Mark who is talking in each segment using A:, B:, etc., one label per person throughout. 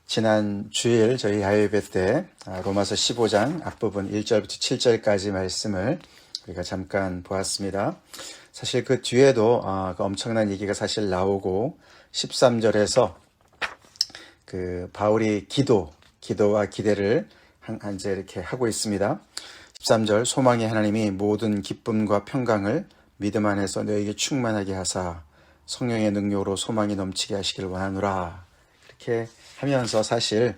A: 지난 주일 저희 야외예배 때 로마서 15장 앞부분 1절부터 7절까지 말씀을 우리가 잠깐 보았습니다. 사실 그 뒤에도 그 엄청난 얘기가 사실 나오고 13절에서 그 바울이 기도와 기대를 이제 이렇게 하고 있습니다. 13절 소망의 하나님이 모든 기쁨과 평강을 믿음 안에서 너에게 충만하게 하사 성령의 능력으로 소망이 넘치게 하시길 원하노라. 이렇게 하면서 사실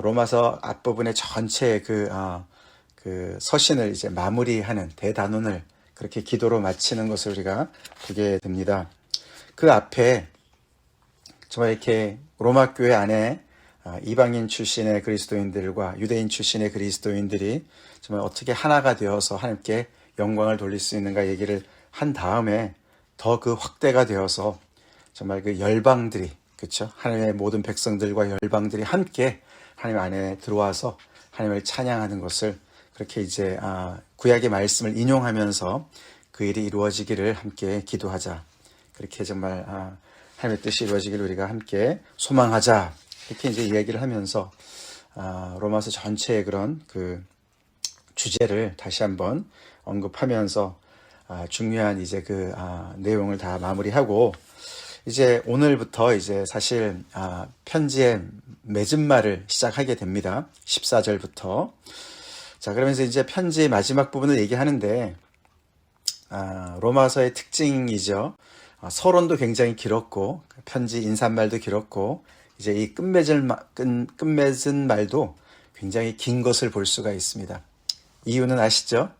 A: 로마서 앞부분의 전체 그 서신을 이제 마무리하는 대단원을 그렇게 기도로 마치는 것을 우리가 보게 됩니다. 그 앞에 정말 이렇게 로마 교회 안에 이방인 출신의 그리스도인들과 유대인 출신의 그리스도인들이 정말 어떻게 하나가 되어서 하나님께 영광을 돌릴 수 있는가 얘기를 한 다음에 더 그 확대가 되어서 정말 그 열방들이, 그렇죠? 하나님의 모든 백성들과 열방들이 함께 하나님 안에 들어와서 하나님을 찬양하는 것을 그렇게 이제 구약의 말씀을 인용하면서 그 일이 이루어지기를 함께 기도하자. 그렇게 정말 하나님의 뜻이 이루어지기를 우리가 함께 소망하자. 이렇게 이제 이야기를 하면서 로마서 전체의 그런 그 주제를 다시 한번 언급하면서 중요한 이제 그 내용을 다 마무리하고 이제 오늘부터 이제 사실 편지의 맺은 말을 시작하게 됩니다. 14절부터. 자, 그러면서 이제 편지의 마지막 부분을 얘기하는데 로마서의 특징이죠. 서론도 굉장히 길었고 편지 인사말도 길었고 이제 이 끝맺은 말도 굉장히 긴 것을 볼 수가 있습니다. 이유는 아시죠?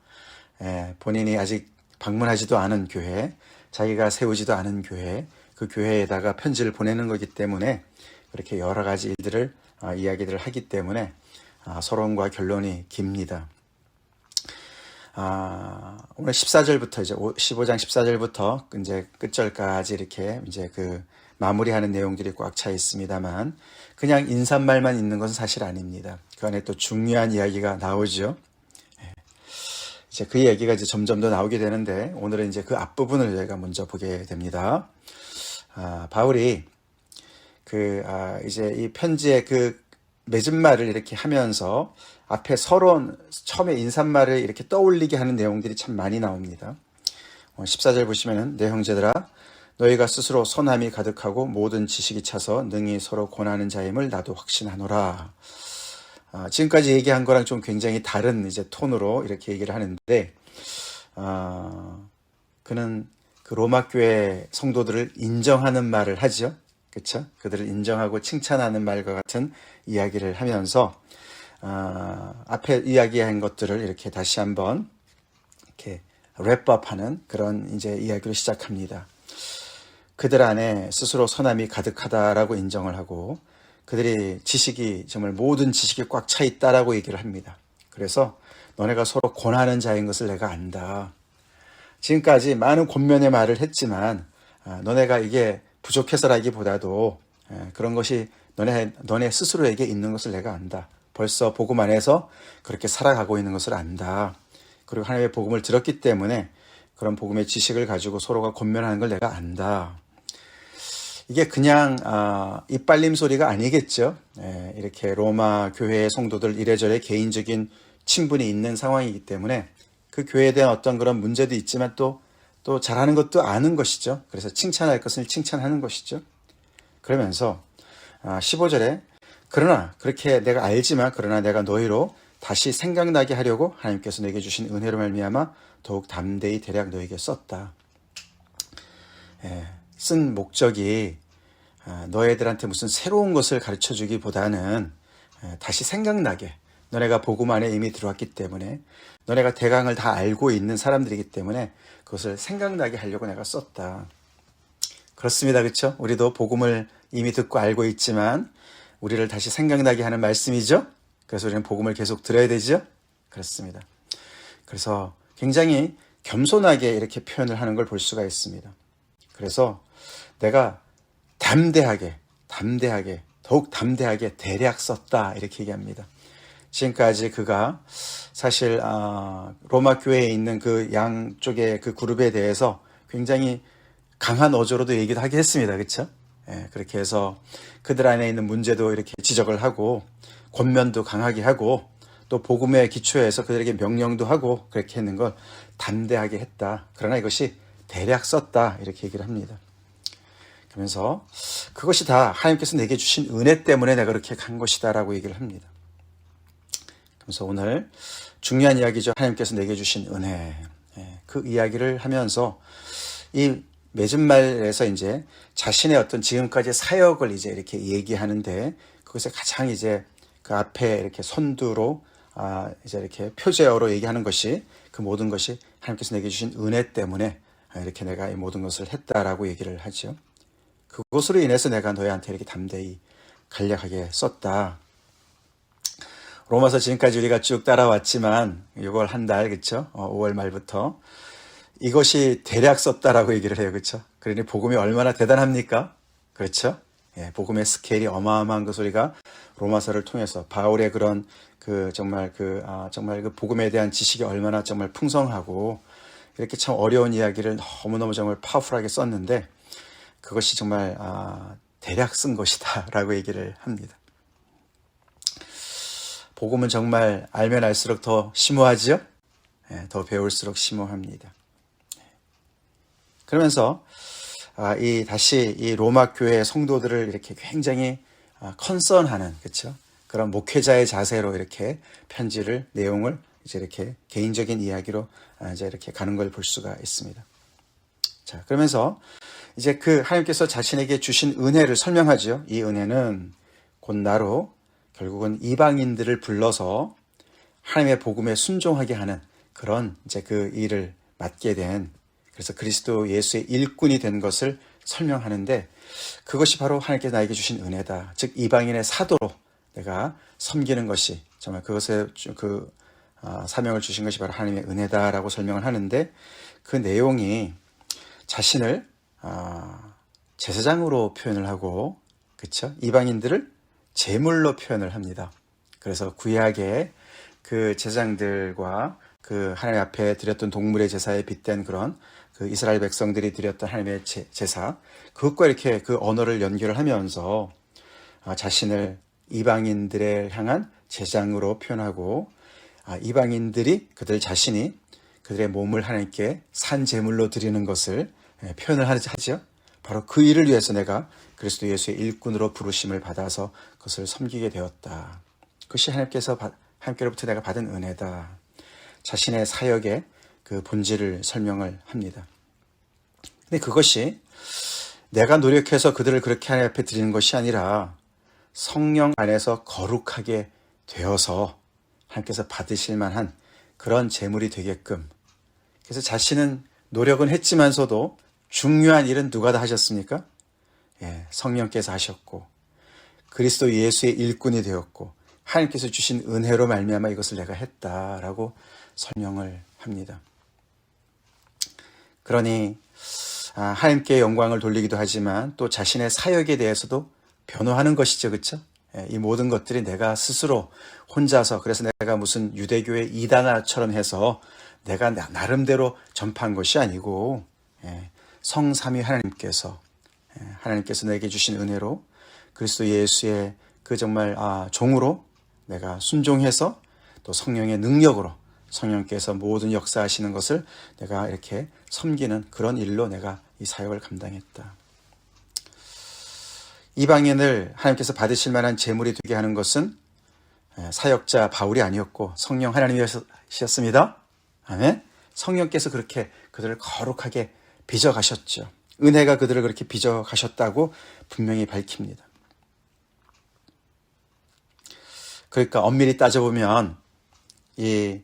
A: 본인이 아직 방문하지도 않은 교회, 자기가 세우지도 않은 교회, 그 교회에다가 편지를 보내는 거기 때문에 그렇게 여러 가지 일들을 이야기들을 하기 때문에 서론과 결론이 깁니다. 오늘 14절부터 이제 15장 14절부터 이제 끝절까지 이렇게 이제 그 마무리하는 내용들이 꽉 차 있습니다만 그냥 인사말만 있는 것은 사실 아닙니다. 그 안에 또 중요한 이야기가 나오죠. 이제 그 얘기가 이제 점점 더 나오게 되는데 오늘은 이제 그 앞부분을 저희가 먼저 보게 됩니다. 바울이 이제 이 편지의 그 맺은 말을 이렇게 하면서 앞에 서론, 처음에 인사말을 이렇게 떠올리게 하는 내용들이 참 많이 나옵니다. 14절 보시면은 내 형제들아 너희가 스스로 선함이 가득하고 모든 지식이 차서 능히 서로 권하는 자임을 나도 확신하노라. 지금까지 얘기한 거랑 좀 굉장히 다른 이제 톤으로 이렇게 얘기를 하는데, 그는 그 로마 교회 성도들을 인정하는 말을 하죠. 그렇죠? 그들을 인정하고 칭찬하는 말과 같은 이야기를 하면서, 앞에 이야기한 것들을 이렇게 다시 한번 이렇게 랩업하는 그런 이제 이야기로 시작합니다. 그들 안에 스스로 선함이 가득하다라고 인정을 하고, 그들이 지식이 정말 모든 지식이 꽉 차 있다라고 얘기를 합니다. 그래서 너네가 서로 권하는 자인 것을 내가 안다. 지금까지 많은 권면의 말을 했지만 너네가 이게 부족해서라기보다도 그런 것이 너네 스스로에게 있는 것을 내가 안다. 벌써 복음 안에서 그렇게 살아가고 있는 것을 안다. 그리고 하나님의 복음을 들었기 때문에 그런 복음의 지식을 가지고 서로가 권면하는 걸 내가 안다. 이게 그냥 이빨림 소리가 아니겠죠. 이렇게 로마 교회의 성도들 이래저래 개인적인 친분이 있는 상황이기 때문에 그 교회에 대한 어떤 그런 문제도 있지만 또 잘하는 것도 아는 것이죠. 그래서 칭찬할 것을 칭찬하는 것이죠. 그러면서 15절에 그러나 그렇게 내가 알지만 그러나 내가 너희로 다시 생각나게 하려고 하나님께서 내게 주신 은혜로 말미암아 더욱 담대히 대략 너에게 썼다. 쓴 목적이 너희들한테 무슨 새로운 것을 가르쳐주기보다는 다시 생각나게, 너네가 복음 안에 이미 들어왔기 때문에 너네가 대강을 다 알고 있는 사람들이기 때문에 그것을 생각나게 하려고 내가 썼다. 그렇습니다. 그렇죠? 우리도 복음을 이미 듣고 알고 있지만 우리를 다시 생각나게 하는 말씀이죠. 그래서 우리는 복음을 계속 들어야 되죠. 그렇습니다. 그래서 굉장히 겸손하게 이렇게 표현을 하는 걸 볼 수가 있습니다. 그래서 내가 더욱 담대하게 대략 썼다 이렇게 얘기합니다. 지금까지 그가 사실 로마 교회에 있는 그 양쪽의 그 그룹에 대해서 굉장히 강한 어조로도 얘기도 하긴 했습니다. 그렇죠? 그렇게 해서 그들 안에 있는 문제도 이렇게 지적을 하고 권면도 강하게 하고 또 복음의 기초에서 그들에게 명령도 하고 그렇게 했는 걸 담대하게 했다. 그러나 이것이 대략 썼다. 이렇게 얘기를 합니다. 그러면서 그것이 다 하나님께서 내게 주신 은혜 때문에 내가 그렇게 간 것이다 라고 얘기를 합니다. 그래서 오늘 중요한 이야기죠. 하나님께서 내게 주신 은혜. 그 이야기를 하면서 이 맺은 말에서 이제 자신의 어떤 지금까지 사역을 이제 이렇게 얘기하는데 그것에 가장 이제 그 앞에 이렇게 선두로 이제 이렇게 표제어로 얘기하는 것이 그 모든 것이 하나님께서 내게 주신 은혜 때문에 이렇게 내가 이 모든 것을 했다라고 얘기를 하죠. 그것으로 인해서 내가 너희한테 이렇게 담대히 간략하게 썼다. 로마서 지금까지 우리가 쭉 따라왔지만 6월 한 달, 그렇죠? 5월 말부터 이것이 대략 썼다라고 얘기를 해요, 그렇죠? 그러니 복음이 얼마나 대단합니까? 그렇죠? 복음의 스케일이 어마어마한 그 소리가 로마서를 통해서 바울의 그런 정말 그 복음에 대한 지식이 얼마나 정말 풍성하고 이렇게 참 어려운 이야기를 너무너무 정말 파워풀하게 썼는데 그것이 정말 대략 쓴 것이다라고 얘기를 합니다. 복음은 정말 알면 알수록 더 심오하지요? 더 배울수록 심오합니다. 그러면서 다시 이 로마 교회 성도들을 이렇게 굉장히 컨선하는, 그렇죠? 그런 목회자의 자세로 이렇게 편지를 내용을 이제 이렇게 개인적인 이야기로 이제 이렇게 가는 걸 볼 수가 있습니다. 자, 그러면서 이제 그 하나님께서 자신에게 주신 은혜를 설명하죠. 이 은혜는 곧 나로 결국은 이방인들을 불러서 하나님의 복음에 순종하게 하는 그런 이제 그 일을 맡게 된, 그래서 그리스도 예수의 일꾼이 된 것을 설명하는데 그것이 바로 하나님께서 나에게 주신 은혜다. 즉 이방인의 사도로 내가 섬기는 것이 정말 그것에 사명을 주신 것이 바로 하나님의 은혜다라고 설명을 하는데 그 내용이 자신을 제사장으로 표현을 하고, 그렇죠? 이방인들을 제물로 표현을 합니다. 그래서 구약의 그 제사장들과 그 하나님 앞에 드렸던 동물의 제사에 빗댄 그런 그 이스라엘 백성들이 드렸던 하나님의 제사, 그것과 이렇게 그 언어를 연결을 하면서 자신을 이방인들을 향한 제사장으로 표현하고 이방인들이 그들 자신이 그들의 몸을 하나님께 산 제물로 드리는 것을 표현을 하죠. 바로 그 일을 위해서 내가 그리스도 예수의 일꾼으로 부르심을 받아서 그것을 섬기게 되었다. 그것이 하나님께로부터 내가 받은 은혜다. 자신의 사역의 그 본질을 설명을 합니다. 근데 그것이 내가 노력해서 그들을 그렇게 하나님 앞에 드리는 것이 아니라 성령 안에서 거룩하게 되어서 하나님께서 받으실 만한 그런 제물이 되게끔, 그래서 자신은 노력은 했지만서도 중요한 일은 누가 다 하셨습니까? 성령께서 하셨고 그리스도 예수의 일꾼이 되었고 하나님께서 주신 은혜로 말미암아 이것을 내가 했다라고 설명을 합니다. 그러니 하나님께 영광을 돌리기도 하지만 또 자신의 사역에 대해서도 변호하는 것이죠. 그렇죠? 이 모든 것들이 내가 스스로 혼자서, 그래서 내가 무슨 유대교의 이단아처럼 해서 내가 나름대로 전파한 것이 아니고 성삼위 하나님께서 내게 주신 은혜로 그리스도 예수의 그 정말 종으로 내가 순종해서 또 성령의 능력으로 성령께서 모든 역사하시는 것을 내가 이렇게 섬기는 그런 일로 내가 이 사역을 감당했다. 이방인을 하나님께서 받으실 만한 제물이 되게 하는 것은 사역자 바울이 아니었고 성령 하나님이셨습니다. 아멘. 성령께서 그렇게 그들을 거룩하게 빚어가셨죠. 은혜가 그들을 그렇게 빚어가셨다고 분명히 밝힙니다. 그러니까 엄밀히 따져보면 이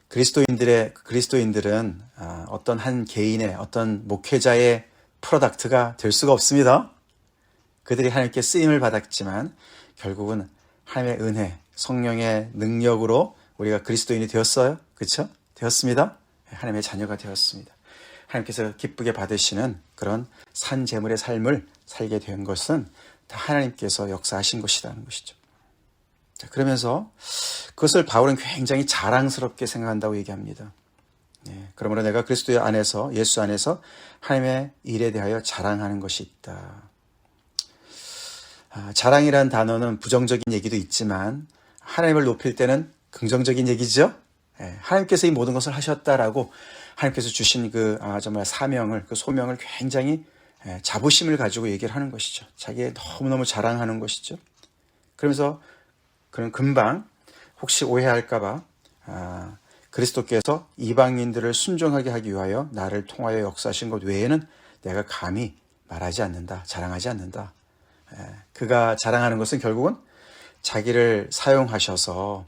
A: 그리스도인들은 어떤 한 개인의 어떤 목회자의 프로덕트가 될 수가 없습니다. 그들이 하나님께 쓰임을 받았지만 결국은 하나님의 은혜, 성령의 능력으로 우리가 그리스도인이 되었어요. 그렇죠? 되었습니다. 하나님의 자녀가 되었습니다. 하나님께서 기쁘게 받으시는 그런 산 제물의 삶을 살게 된 것은 다 하나님께서 역사하신 것이라는 것이죠. 자, 그러면서 그것을 바울은 굉장히 자랑스럽게 생각한다고 얘기합니다. 그러므로 내가 그리스도 안에서, 예수 안에서 하나님의 일에 대하여 자랑하는 것이 있다. 자랑이란 단어는 부정적인 얘기도 있지만 하나님을 높일 때는 긍정적인 얘기죠. 하나님께서 이 모든 것을 하셨다라고 하나님께서 주신 정말 사명을, 그 소명을 굉장히 자부심을 가지고 얘기를 하는 것이죠. 자기의 너무너무 자랑하는 것이죠. 그러면서 그런 금방 혹시 오해할까봐 그리스도께서 이방인들을 순종하게 하기 위하여 나를 통하여 역사하신 것 외에는 내가 감히 말하지 않는다, 자랑하지 않는다. 그가 자랑하는 것은 결국은 자기를 사용하셔서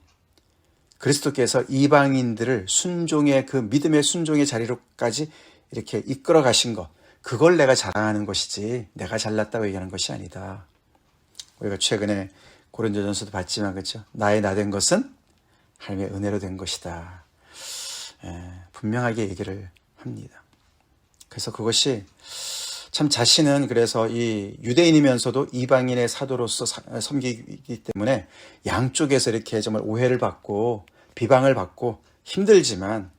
A: 그리스도께서 이방인들을 순종의 그 믿음의 순종의 자리로까지 이렇게 이끌어 가신 것, 그걸 내가 자랑하는 것이지 내가 잘났다고 얘기하는 것이 아니다. 우리가 최근에 고린도전서도 봤지만 그렇죠? 나의 나 된 것은 하나님의 은혜로 된 것이다. 분명하게 얘기를 합니다. 그래서 그것이 참 자신은 그래서 이 유대인이면서도 이방인의 사도로서 섬기기 때문에 양쪽에서 이렇게 정말 오해를 받고 비방을 받고 힘들지만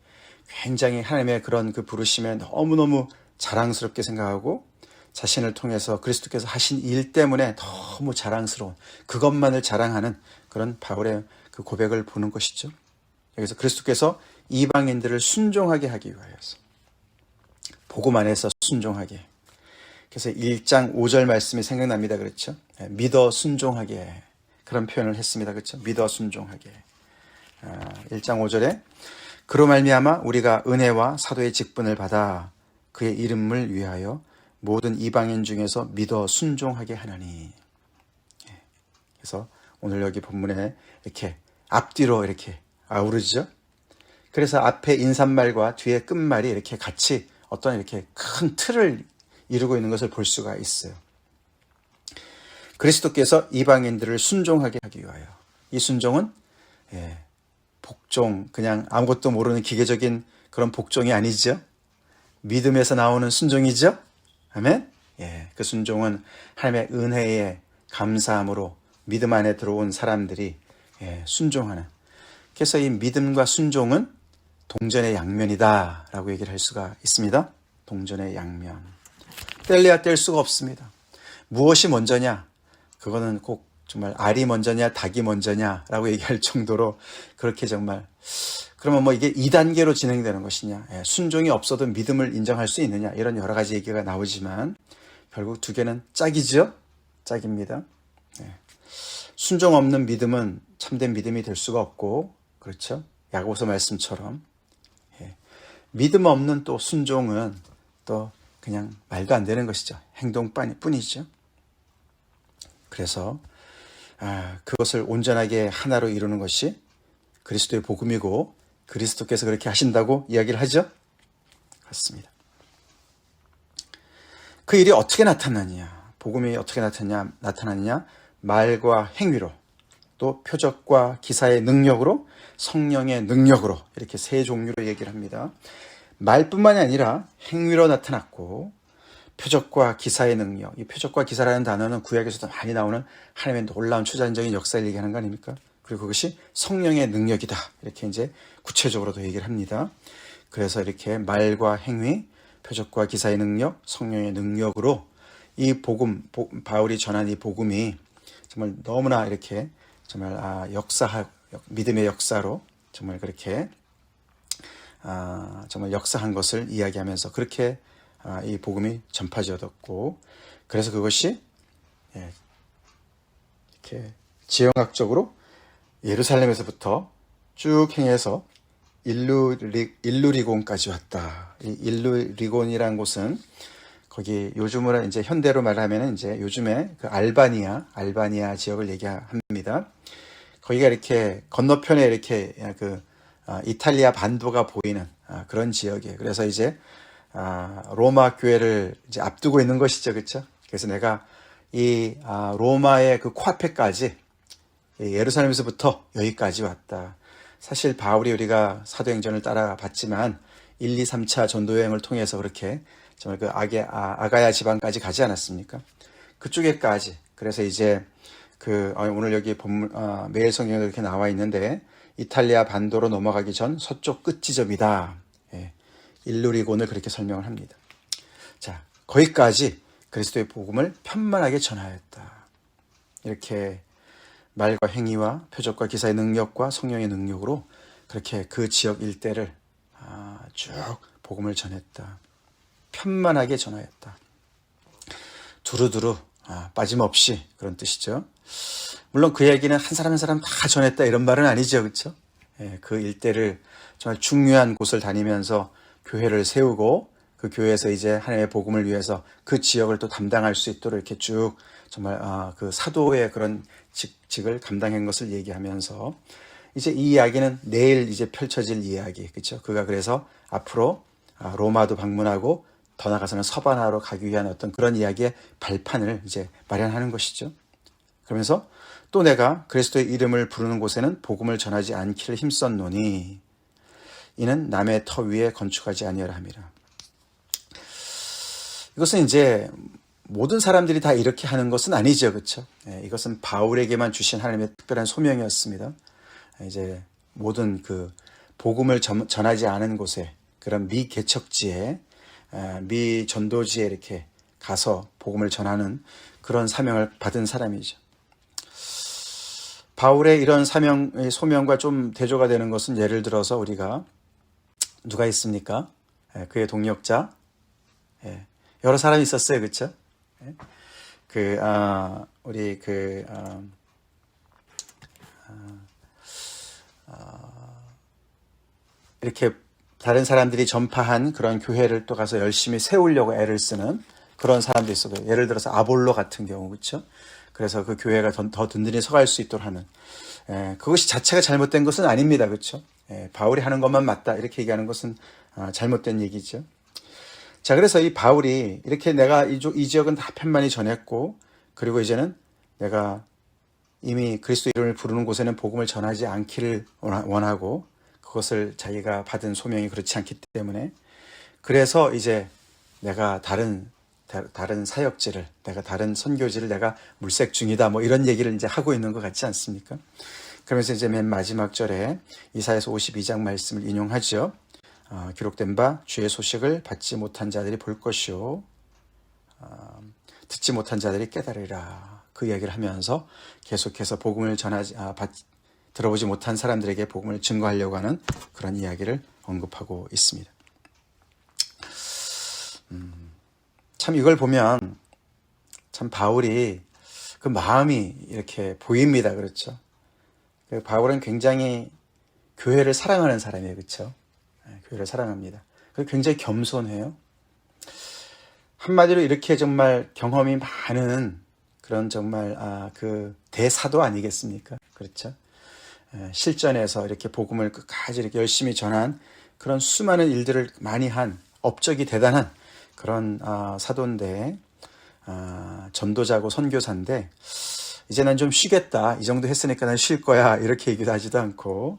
A: 굉장히 하나님의 그런 그 부르심에 너무너무 자랑스럽게 생각하고 자신을 통해서 그리스도께서 하신 일 때문에 너무 자랑스러운 그것만을 자랑하는 그런 바울의 그 고백을 보는 것이죠. 여기서 그리스도께서 이방인들을 순종하게 하기 위하여서 복음 안에서 순종하게. 그래서 1장 5절 말씀이 생각납니다. 그렇죠? 믿어 순종하게. 그런 표현을 했습니다. 그렇죠? 믿어 순종하게. 1장 5절에 그로 말미암아 우리가 은혜와 사도의 직분을 받아 그의 이름을 위하여 모든 이방인 중에서 믿어 순종하게 하나니. 그래서 오늘 여기 본문에 이렇게 앞뒤로 이렇게 아우르죠. 그래서 앞에 인사말과 뒤에 끝말이 이렇게 같이 어떤 이렇게 큰 틀을 이루고 있는 것을 볼 수가 있어요. 그리스도께서 이방인들을 순종하게 하기 위하여. 이 순종은 복종, 그냥 아무것도 모르는 기계적인 그런 복종이 아니죠. 믿음에서 나오는 순종이죠. 아멘. 그 순종은 하나님의 은혜에 감사함으로 믿음 안에 들어온 사람들이 순종하는. 그래서 이 믿음과 순종은 동전의 양면이다라고 얘기를 할 수가 있습니다. 동전의 양면. 뗄래야 뗄 수가 없습니다. 무엇이 먼저냐? 그거는 꼭 정말 알이 먼저냐 닭이 먼저냐라고 얘기할 정도로 그렇게 정말 그러면 뭐 이게 2단계로 진행되는 것이냐, 순종이 없어도 믿음을 인정할 수 있느냐, 이런 여러 가지 얘기가 나오지만 결국 두 개는 짝이죠. 짝입니다. 순종 없는 믿음은 참된 믿음이 될 수가 없고, 그렇죠? 야고보서 말씀처럼 믿음 없는 또 순종은 또 그냥 말도 안 되는 것이죠. 행동뿐이죠. 그래서 그것을 온전하게 하나로 이루는 것이 그리스도의 복음이고 그리스도께서 그렇게 하신다고 이야기를 하죠. 그렇습니다. 그 일이 어떻게 나타나느냐, 복음이 어떻게 나타나느냐, 말과 행위로, 또 표적과 기사의 능력으로, 성령의 능력으로, 이렇게 세 종류로 얘기를 합니다. 말뿐만이 아니라 행위로 나타났고 표적과 기사의 능력, 이 표적과 기사라는 단어는 구약에서도 많이 나오는 하나님의 놀라운 추자적인 역사를 얘기하는 거 아닙니까? 그리고 그것이 성령의 능력이다, 이렇게 이제 구체적으로도 얘기를 합니다. 그래서 이렇게 말과 행위, 표적과 기사의 능력, 성령의 능력으로 이 복음, 바울이 전한 이 복음이 정말 너무나 이렇게 정말 믿음의 역사로 정말 그렇게 정말 역사한 것을 이야기하면서 그렇게 이 복음이 전파되었고, 그래서 그것이 이렇게 지형학적으로 예루살렘에서부터 쭉 행해서 일루리곤까지 왔다. 이 일루리곤이라는 곳은 거기 요즘으로 이제 현대로 말하면 이제 요즘에 그 알바니아 지역을 얘기합니다. 거기가 이렇게 건너편에 이렇게 이탈리아 반도가 보이는 그런 지역이에요. 그래서 이제 로마 교회를 이제 앞두고 있는 것이죠, 그렇죠? 그래서 내가 이 로마의 그 코앞에까지 예루살렘에서부터 여기까지 왔다. 사실 바울이 우리가 사도행전을 따라봤지만 1, 2, 3차 전도 여행을 통해서 그렇게 정말 그 아가야 지방까지 가지 않았습니까? 그쪽에까지. 그래서 이제 오늘 여기 매일 성경에 이렇게 나와 있는데 이탈리아 반도로 넘어가기 전 서쪽 끝 지점이다. 일루리곤을 그렇게 설명을 합니다. 자, 거기까지 그리스도의 복음을 편만하게 전하였다. 이렇게 말과 행위와 표적과 기사의 능력과 성령의 능력으로 그렇게 그 지역 일대를 쭉 복음을 전했다. 편만하게 전하였다. 두루두루 빠짐없이 그런 뜻이죠. 물론 그 얘기는 한 사람 한 사람 다 전했다 이런 말은 아니죠. 그렇죠? 그 일대를 정말 중요한 곳을 다니면서 교회를 세우고 그 교회에서 이제 하나님의 복음을 위해서 그 지역을 또 담당할 수 있도록 이렇게 쭉 정말 그 사도의 그런 직을 감당한 것을 얘기하면서 이제 이 이야기는 내일 이제 펼쳐질 이야기, 그렇죠? 그가 그래서 앞으로 로마도 방문하고 더 나아가서는 서바나로 가기 위한 어떤 그런 이야기의 발판을 이제 마련하는 것이죠. 그러면서 또 내가 그리스도의 이름을 부르는 곳에는 복음을 전하지 않기를 힘썼노니 이는 남의 터 위에 건축하지 아니하라 함이라. 이것은 이제 모든 사람들이 다 이렇게 하는 것은 아니죠, 그렇죠? 이것은 바울에게만 주신 하나님의 특별한 소명이었습니다. 이제 모든 그 복음을 전하지 않은 곳에 그런 미개척지에 미전도지에 이렇게 가서 복음을 전하는 그런 사명을 받은 사람이죠. 바울의 이런 소명과 좀 대조가 되는 것은 예를 들어서 우리가 누가 있습니까? 그의 동력자 여러 사람이 있었어요, 그렇죠? 우리 이렇게 다른 사람들이 전파한 그런 교회를 또 가서 열심히 세우려고 애를 쓰는 그런 사람도 있어요. 예를 들어서 아볼로 같은 경우, 그렇죠? 그래서 그 교회가 더 든든히 서갈 수 있도록 하는 그것이 자체가 잘못된 것은 아닙니다, 그렇죠? 바울이 하는 것만 맞다 이렇게 얘기하는 것은 잘못된 얘기죠. 자, 그래서 이 바울이 이렇게 내가 이 지역은 다 편만히 전했고, 그리고 이제는 내가 이미 그리스도 이름을 부르는 곳에는 복음을 전하지 않기를 원하고, 그것을 자기가 받은 소명이 그렇지 않기 때문에, 그래서 이제 내가 다른 사역지를, 내가 다른 선교지를 내가 물색 중이다, 뭐 이런 얘기를 이제 하고 있는 것 같지 않습니까? 그러면서 이제 맨 마지막 절에 이사야서 52장 말씀을 인용하죠. 기록된 바 주의 소식을 받지 못한 자들이 볼 것이요 듣지 못한 자들이 깨달으리라. 그 이야기를 하면서 계속해서 복음을 들어보지 못한 사람들에게 복음을 증거하려고 하는 그런 이야기를 언급하고 있습니다. 참 이걸 보면 참 바울이 그 마음이 이렇게 보입니다. 그렇죠? 바울은 굉장히 교회를 사랑하는 사람이에요. 그렇죠? 교회를 사랑합니다. 굉장히 겸손해요. 한마디로 이렇게 정말 경험이 많은 그런 정말 그 대사도 아니겠습니까? 그렇죠? 실전에서 이렇게 복음을 끝까지 이렇게 열심히 전한 그런 수많은 일들을 많이 한 업적이 대단한 그런 사도인데 전도자고 선교사인데 이제 난 좀 쉬겠다. 이 정도 했으니까 난 쉴 거야. 이렇게 얘기도 하지도 않고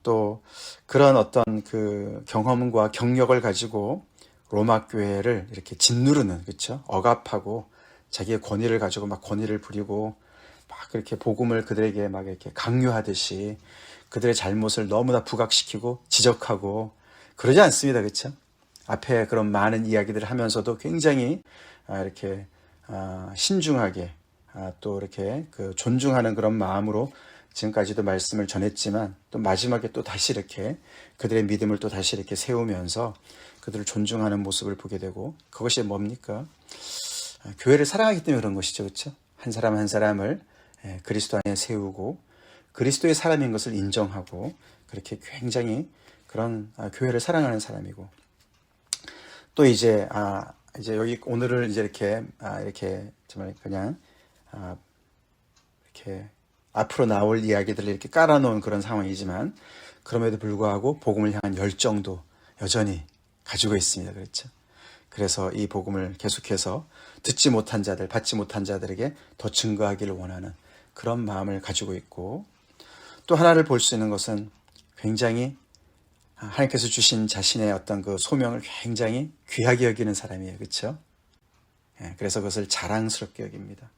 A: 또 그런 어떤 그 경험과 경력을 가지고 로마 교회를 이렇게 짓누르는, 그렇죠? 억압하고 자기의 권위를 가지고 막 권위를 부리고 막 그렇게 복음을 그들에게 막 이렇게 강요하듯이 그들의 잘못을 너무나 부각시키고 지적하고 그러지 않습니다, 그렇죠? 앞에 그런 많은 이야기들을 하면서도 굉장히 이렇게 신중하게 또 이렇게 그 존중하는 그런 마음으로 지금까지도 말씀을 전했지만 또 마지막에 또 다시 이렇게 그들의 믿음을 또 다시 이렇게 세우면서 그들을 존중하는 모습을 보게 되고, 그것이 뭡니까? 교회를 사랑하기 때문에 그런 것이죠. 그렇죠? 한 사람 한 사람을 그리스도 안에 세우고 그리스도의 사람인 것을 인정하고 그렇게 굉장히 그런 교회를 사랑하는 사람이고, 또 이제 여기 오늘을 이제 이렇게 정말 그냥 이렇게 앞으로 나올 이야기들을 이렇게 깔아놓은 그런 상황이지만 그럼에도 불구하고 복음을 향한 열정도 여전히 가지고 있습니다. 그렇죠? 그래서 이 복음을 계속해서 듣지 못한 자들, 받지 못한 자들에게 더 증거하기를 원하는 그런 마음을 가지고 있고, 또 하나를 볼 수 있는 것은 굉장히 하나님께서 주신 자신의 어떤 그 소명을 굉장히 귀하게 여기는 사람이에요. 그렇죠? 그래서 그것을 자랑스럽게 여깁니다.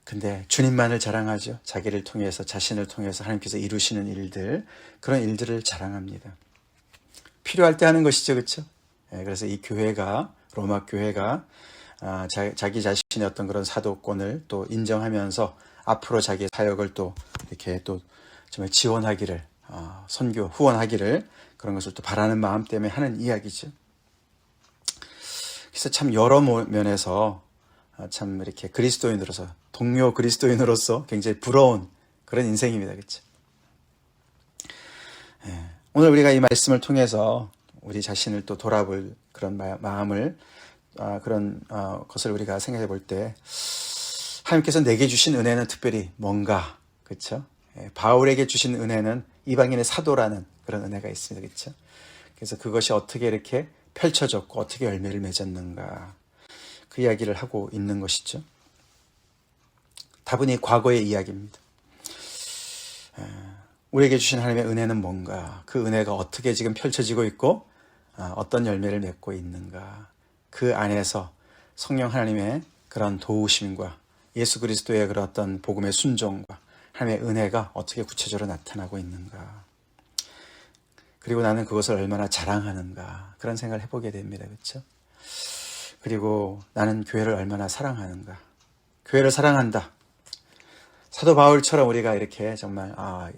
A: 근데 주님만을 자랑하죠. 자기를 통해서, 자신을 통해서 하나님께서 이루시는 일들, 그런 일들을 자랑합니다. 필요할 때 하는 것이죠. 그렇죠? 그래서 이 교회가, 로마 교회가 자기 자신의 어떤 그런 사도권을 또 인정하면서 앞으로 자기의 사역을 또 이렇게 또 정말 지원하기를, 선교, 후원하기를 그런 것을 또 바라는 마음 때문에 하는 이야기죠. 그래서 참 여러 면에서 참 이렇게 그리스도인으로서, 동료 그리스도인으로서 굉장히 부러운 그런 인생입니다. 그렇죠? 오늘 우리가 이 말씀을 통해서 우리 자신을 또 돌아볼 그런 마음을, 그런 것을 우리가 생각해 볼 때, 하나님께서 내게 주신 은혜는 특별히 뭔가, 그렇죠? 바울에게 주신 은혜는 이방인의 사도라는 그런 은혜가 있습니다. 그렇죠? 그래서 그것이 어떻게 이렇게 펼쳐졌고 어떻게 열매를 맺었는가, 그 이야기를 하고 있는 것이죠. 다분히 과거의 이야기입니다. 우리에게 주신 하나님의 은혜는 뭔가, 그 은혜가 어떻게 지금 펼쳐지고 있고 어떤 열매를 맺고 있는가, 그 안에서 성령 하나님의 그런 도우심과 예수 그리스도의 그런 어떤 복음의 순종과 하나님의 은혜가 어떻게 구체적으로 나타나고 있는가, 그리고 나는 그것을 얼마나 자랑하는가, 그런 생각을 해보게 됩니다. 그렇죠? 그리고 나는 교회를 얼마나 사랑하는가, 교회를 사랑한다. 사도 바울처럼 우리가 이렇게 정말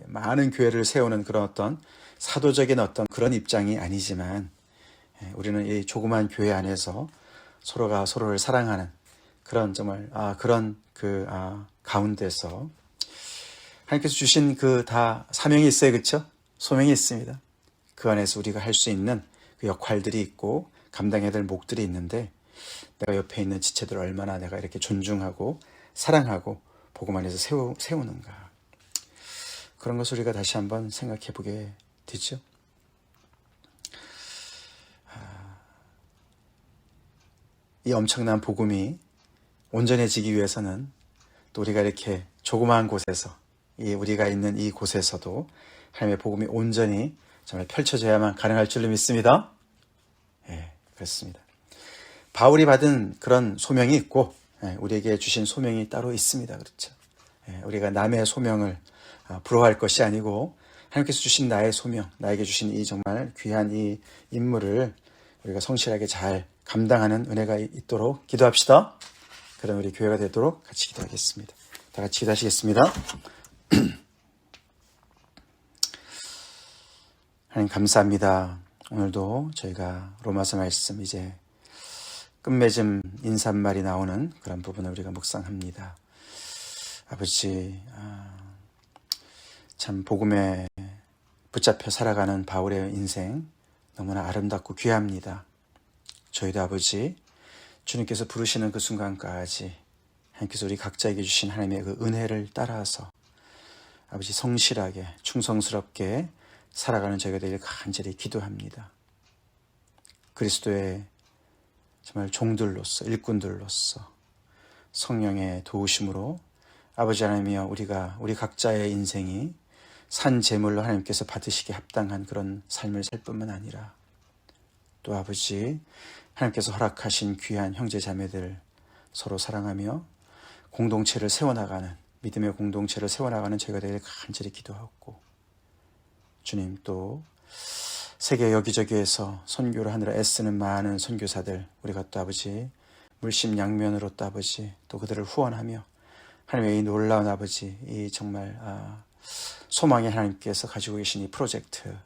A: 많은 교회를 세우는 그런 어떤 사도적인 어떤 그런 입장이 아니지만, 우리는 이 조그만 교회 안에서 서로가 서로를 사랑하는 그런 정말 그런 그 가운데서 하나님께서 주신 그 다 사명이 있어요. 그렇죠? 소명이 있습니다. 그 안에서 우리가 할 수 있는 그 역할들이 있고 감당해야 될 몫들이 있는데, 내가 옆에 있는 지체들을 얼마나 내가 이렇게 존중하고 사랑하고 복음 안에서 세우는가, 그런 것을 우리가 다시 한번 생각해 보게 되죠. 이 엄청난 복음이 온전해지기 위해서는 또 우리가 이렇게 조그마한 곳에서, 우리가 있는 이 곳에서도 하나님의 복음이 온전히 정말 펼쳐져야만 가능할 줄로 믿습니다. 그렇습니다. 바울이 받은 그런 소명이 있고, 우리에게 주신 소명이 따로 있습니다. 그렇죠? 우리가 남의 소명을 부러워할 것이 아니고, 하나님께서 주신 나의 소명, 나에게 주신 이 정말 귀한 이 임무를 우리가 성실하게 잘 감당하는 은혜가 있도록 기도합시다. 그런 우리 교회가 되도록 같이 기도하겠습니다. 다 같이 기도하시겠습니다. 하나님 감사합니다. 오늘도 저희가 로마서 말씀 이제 끝맺음 인사말이 나오는 그런 부분을 우리가 묵상합니다. 아버지, 참 복음에 붙잡혀 살아가는 바울의 인생 너무나 아름답고 귀합니다. 저희도 아버지, 주님께서 부르시는 그 순간까지 하나님께서 우리 각자에게 주신 하나님의 그 은혜를 따라서 아버지 성실하게 충성스럽게 살아가는 저희가 되길 간절히 기도합니다. 그리스도의 정말 종들로서, 일꾼들로서 성령의 도우심으로 아버지 하나님이여, 우리 각자의 인생이 산 제물로 하나님께서 받으시기에 합당한 그런 삶을 살 뿐만 아니라, 또 아버지 하나님께서 허락하신 귀한 형제 자매들 서로 사랑하며 공동체를 세워나가는, 믿음의 공동체를 세워나가는 저희가 되길 간절히 기도하고, 주님, 또 세계 여기저기에서 선교를 하느라 애쓰는 많은 선교사들, 우리가 또 아버지 물심양면으로 또 아버지 또 그들을 후원하며 하나님의 이 놀라운 아버지, 이 정말 소망의 하나님께서 가지고 계신 이 프로젝트,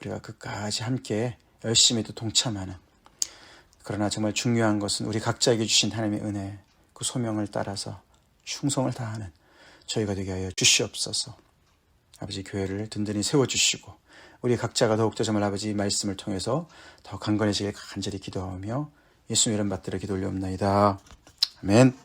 A: 우리가 끝까지 함께 열심히 또 동참하는, 그러나 정말 중요한 것은 우리 각자에게 주신 하나님의 은혜, 그 소명을 따라서 충성을 다하는 저희가 되게 하여 주시옵소서. 아버지, 교회를 든든히 세워주시고 우리 각자가 더욱더 정말 아버지 말씀을 통해서 더 강건해지길 간절히 기도하며 예수님 이름 받들어 기도 올려옵나이다. 아멘.